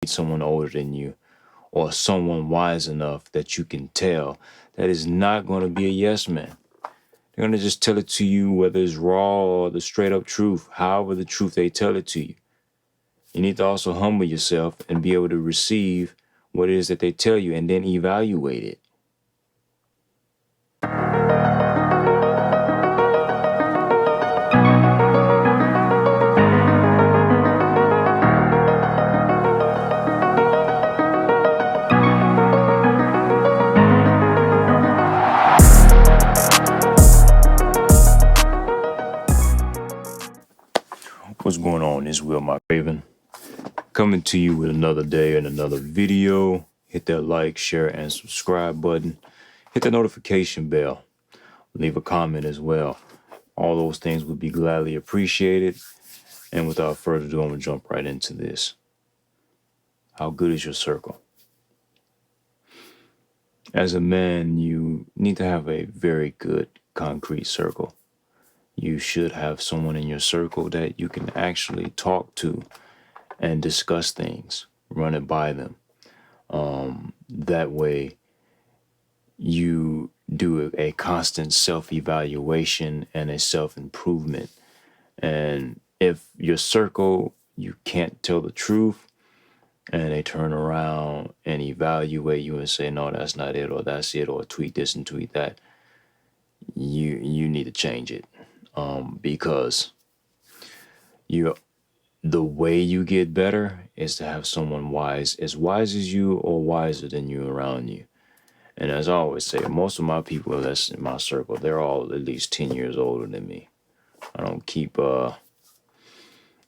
someone older than you or someone wise enough that you can tell that is not going to be a yes man. They're going to just tell it to you whether it's raw or the straight up truth, however the truth they tell it to you. You need to also humble yourself and be able to receive what it is that they tell you and then evaluate it. What's going on? It's WillMyCraven coming to you with another day and another video. Hit that like, share, and subscribe button. Hit the notification bell. Leave a comment as well. All those things would be gladly appreciated. And without further ado, I'm going to jump right into this. How good is your circle? As a man, you need to have a very good concrete circle. You should have someone in your circle that you can actually talk to and discuss things, run it by them. That way, you do a constant self-evaluation and a self-improvement. And if your circle, you can't tell the truth, and they turn around and evaluate you and say, no, that's not it, or that's it, or tweet this and tweet that, you need to change it. Because the way you get better is to have someone wise as you or wiser than you around you. And as I always say, most of my people that's in my circle, they're all at least 10 years older than me. I don't keep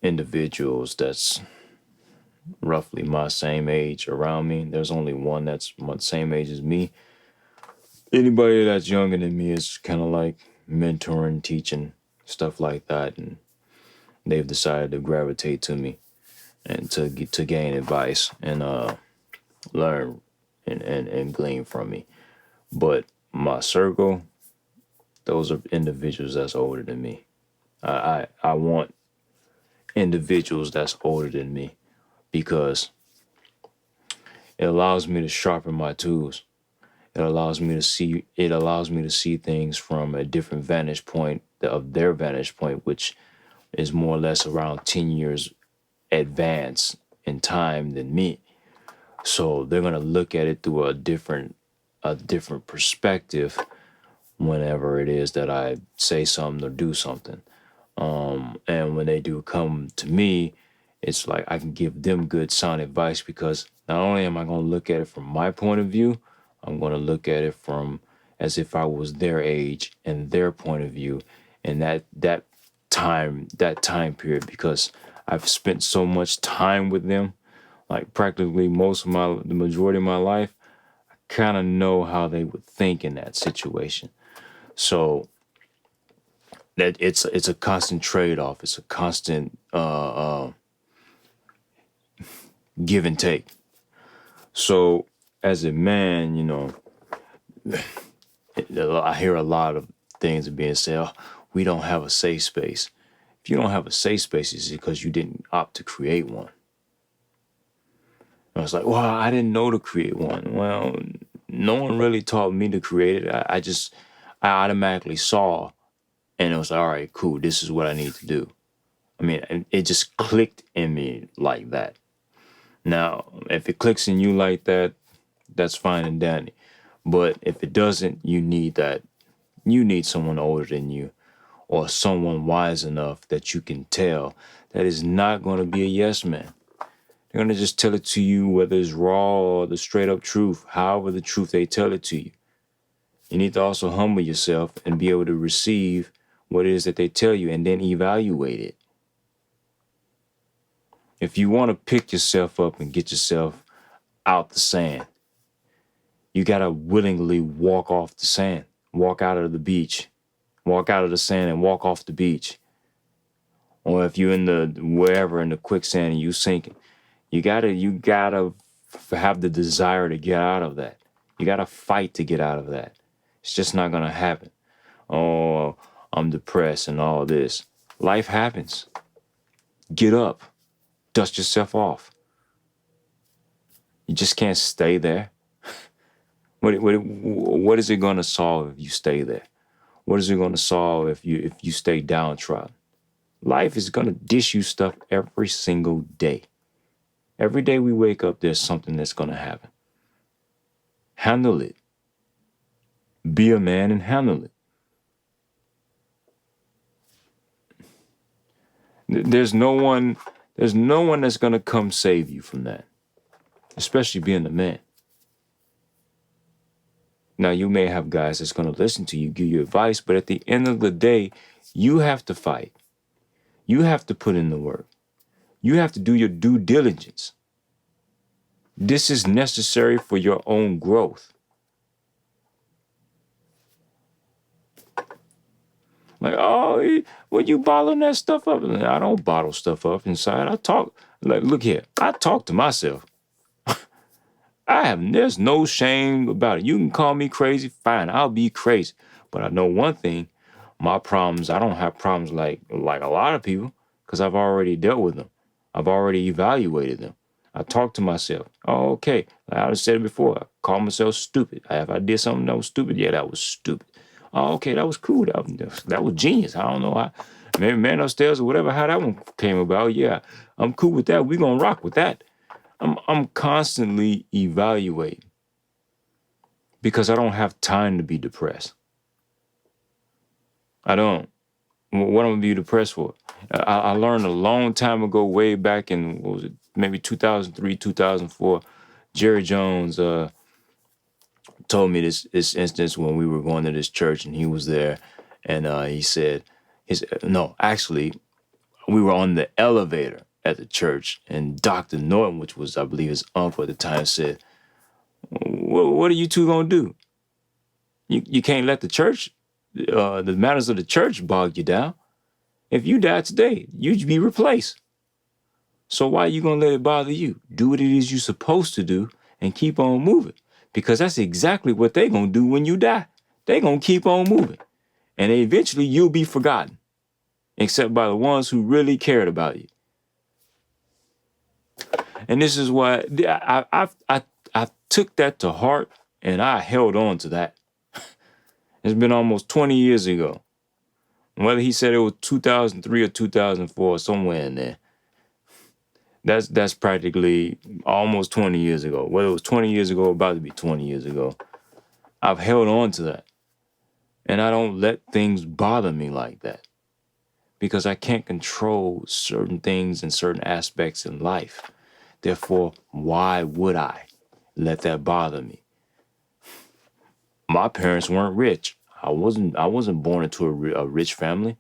individuals that's roughly my same age around me. There's only one that's my same age as me. Anybody that's younger than me is kind of like mentoring, teaching, stuff like that. And they've decided to gravitate to me and to gain advice and learn and glean from me. But my circle, those are individuals that's older than me. I want individuals that's older than me because it allows me to sharpen my tools. It allows me to see things from a different vantage point of their vantage point, which is more or less around 10 years advanced in time than me. So they're going to look at it through a different perspective whenever it is that I say something or do something. And when they do come to me, it's like I can give them good sound advice because not only am I going to look at it from my point of view, I'm going to look at it from as if I was their age and their point of view and that time period, because I've spent so much time with them, like practically the majority of my life. I kind of know how they would think in that situation. So that it's a constant trade-off. It's a constant give and take. So as a man, I hear a lot of things being said, oh, we don't have a safe space. If you don't have a safe space, it's because you didn't opt to create one. I was like, well, I didn't know to create one. Well, no one really taught me to create it. I automatically saw, and it was like, all right, cool, this is what I need to do. I mean, it just clicked in me like that. Now, if it clicks in you like that, that's fine and dandy. But if it doesn't, you need that. You need someone older than you or someone wise enough that you can tell that is not going to be a yes man. They're going to just tell it to you whether it's raw or the straight up truth, however the truth they tell it to you. You need to also humble yourself and be able to receive what it is that they tell you and then evaluate it. If you want to pick yourself up and get yourself out the sand, you got to willingly walk off the sand, walk out of the beach, walk out of the sand and walk off the beach. Or if you're in the quicksand and you sinking, you gotta have the desire to get out of that. You gotta fight to get out of that. It's just not gonna happen. Oh, I'm depressed and all this. Life happens. Get up. Dust yourself off. You just can't stay there. What is it going to solve if you stay there? What is it going to solve if you stay downtrodden? Life is going to dish you stuff every single day. Every day we wake up, there's something that's going to happen. Handle it. Be a man and handle it. There's no one that's going to come save you from that, especially being a man. Now, you may have guys that's going to listen to you, give you advice, but at the end of the day, you have to fight. You have to put in the work. You have to do your due diligence. This is necessary for your own growth. Like, oh, well, you bottling that stuff up. I don't bottle stuff up inside. I talk. Like, look here. I talk to myself. There's no shame about it. You can call me crazy. Fine, I'll be crazy. But I know one thing. My problems, I don't have problems like a lot of people because I've already dealt with them. I've already evaluated them. I talk to myself. Oh, okay. Like I said it before. I call myself stupid. If I did something that was stupid, yeah, that was stupid. Oh, okay, that was cool. That was genius. I don't know how. Maybe Man Upstairs or whatever, how that one came about. Yeah, I'm cool with that. We're going to rock with that. I'm constantly evaluating because I don't have time to be depressed. I don't. What am I going to be depressed for? I learned a long time ago, way back in, what was it, maybe 2003, 2004, Jerry Jones told me this instance when we were going to this church and he was there and he said, actually, we were on the elevator at the church and Dr. Norton, which was, I believe, his uncle at the time, said, what are you two going to do? You can't let the church, the matters of the church bog you down. If you die today, you'd be replaced. So why are you going to let it bother you? Do what it is you're supposed to do and keep on moving. Because that's exactly what they're going to do when you die. They're going to keep on moving. And eventually you'll be forgotten. Except by the ones who really cared about you. And this is why I took that to heart and I held on to that. It's been almost 20 years ago. Whether he said it was 2003 or 2004, somewhere in there. That's practically almost 20 years ago. Whether it was 20 years ago or about to be 20 years ago, I've held on to that. And I don't let things bother me like that. Because I can't control certain things and certain aspects in life. Therefore, why would I let that bother me? My parents weren't rich. I wasn't born into a rich family.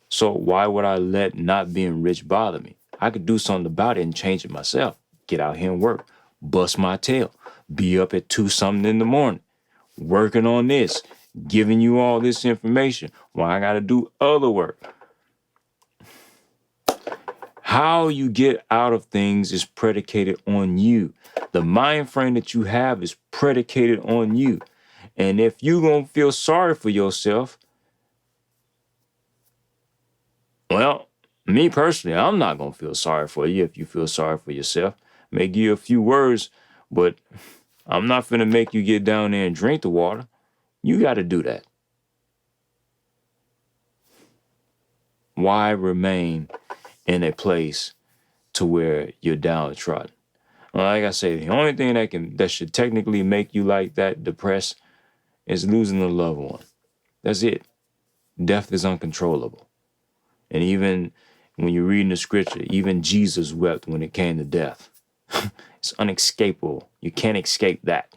So why would I let not being rich bother me? I could do something about it and change it myself. Get out here and work. Bust my tail. Be up at 2-something in the morning. Working on this. Giving you all this information. Why I got to do other work. How you get out of things is predicated on you. The mind frame that you have is predicated on you. And if you're going to feel sorry for yourself, well, me personally, I'm not going to feel sorry for you if you feel sorry for yourself. May give you a few words, but I'm not finna make you get down there and drink the water. You got to do that. Why remain in a place to where you're downtrodden? Well, like I say, the only thing that should technically make you like that depressed is losing a loved one. That's it. Death is uncontrollable. And even when you read in the scripture, even Jesus wept when it came to death. It's unescapable. You can't escape that.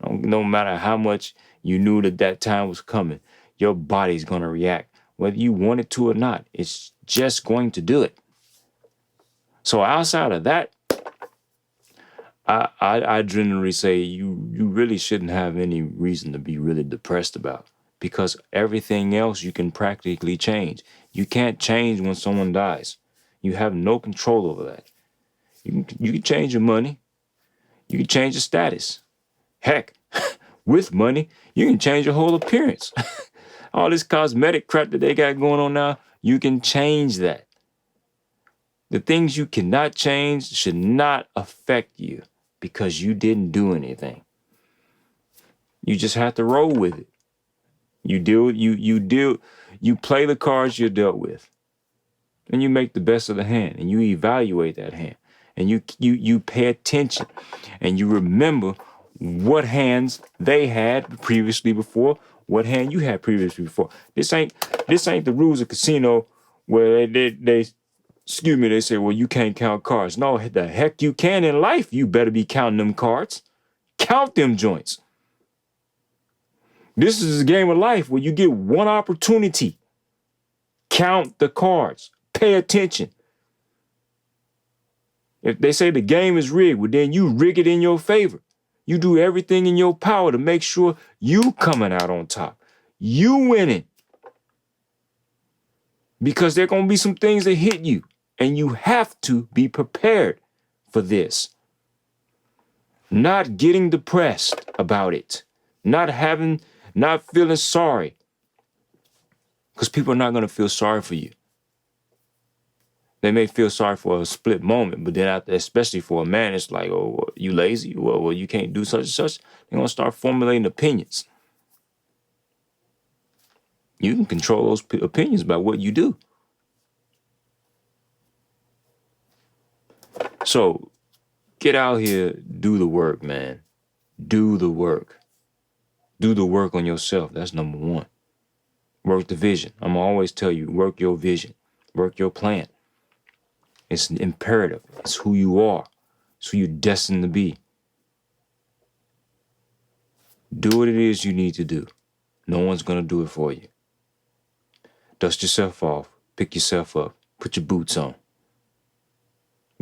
No matter how much you knew that time was coming, your body's going to react. Whether you want it to or not, it's just going to do it. So outside of that, I generally say you really shouldn't have any reason to be really depressed about, because everything else you can practically change. You can't change when someone dies. You have no control over that. You can change your money. You can change your status. Heck, with money, you can change your whole appearance. All this cosmetic crap that they got going on now, you can change that. The things you cannot change should not affect you. because you didn't do anything. You just have to roll with it. You play the cards you're dealt with, and you make the best of the hand, and you evaluate that hand, and you pay attention, and you remember what hands they had previously before, what hand you had previously before. This ain't the rules of casino where they they say, well, you can't count cards. No, the heck you can in life. You better be counting them cards. Count them joints. This is a game of life where you get one opportunity. Count the cards. Pay attention. If they say the game is rigged, well, then you rig it in your favor. You do everything in your power to make sure you coming out on top. You winning. Because there are going to be some things that hit you, and you have to be prepared for this. Not getting depressed about it. Not feeling sorry. Because people are not going to feel sorry for you. They may feel sorry for a split moment, but then after, especially for a man, it's like, oh, well, you lazy? Well, you can't do such and such. They're going to start formulating opinions. You can control those opinions by what you do. So get out here, do the work, man. Do the work. Do the work on yourself. That's number one. Work the vision. I'm going to always tell you, work your vision. Work your plan. It's imperative. It's who you are. It's who you're destined to be. Do what it is you need to do. No one's going to do it for you. Dust yourself off. Pick yourself up. Put your boots on.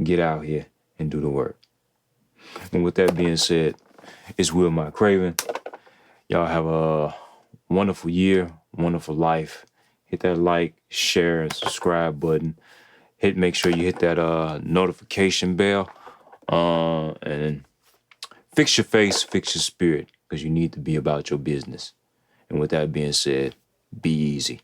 Get out here and do the work. And with that being said, it's WillMyCraven. Y'all have a wonderful year, wonderful life. Hit that like, share, and subscribe button. Make sure you hit that notification bell. And fix your face, fix your spirit, because you need to be about your business. And with that being said, be easy.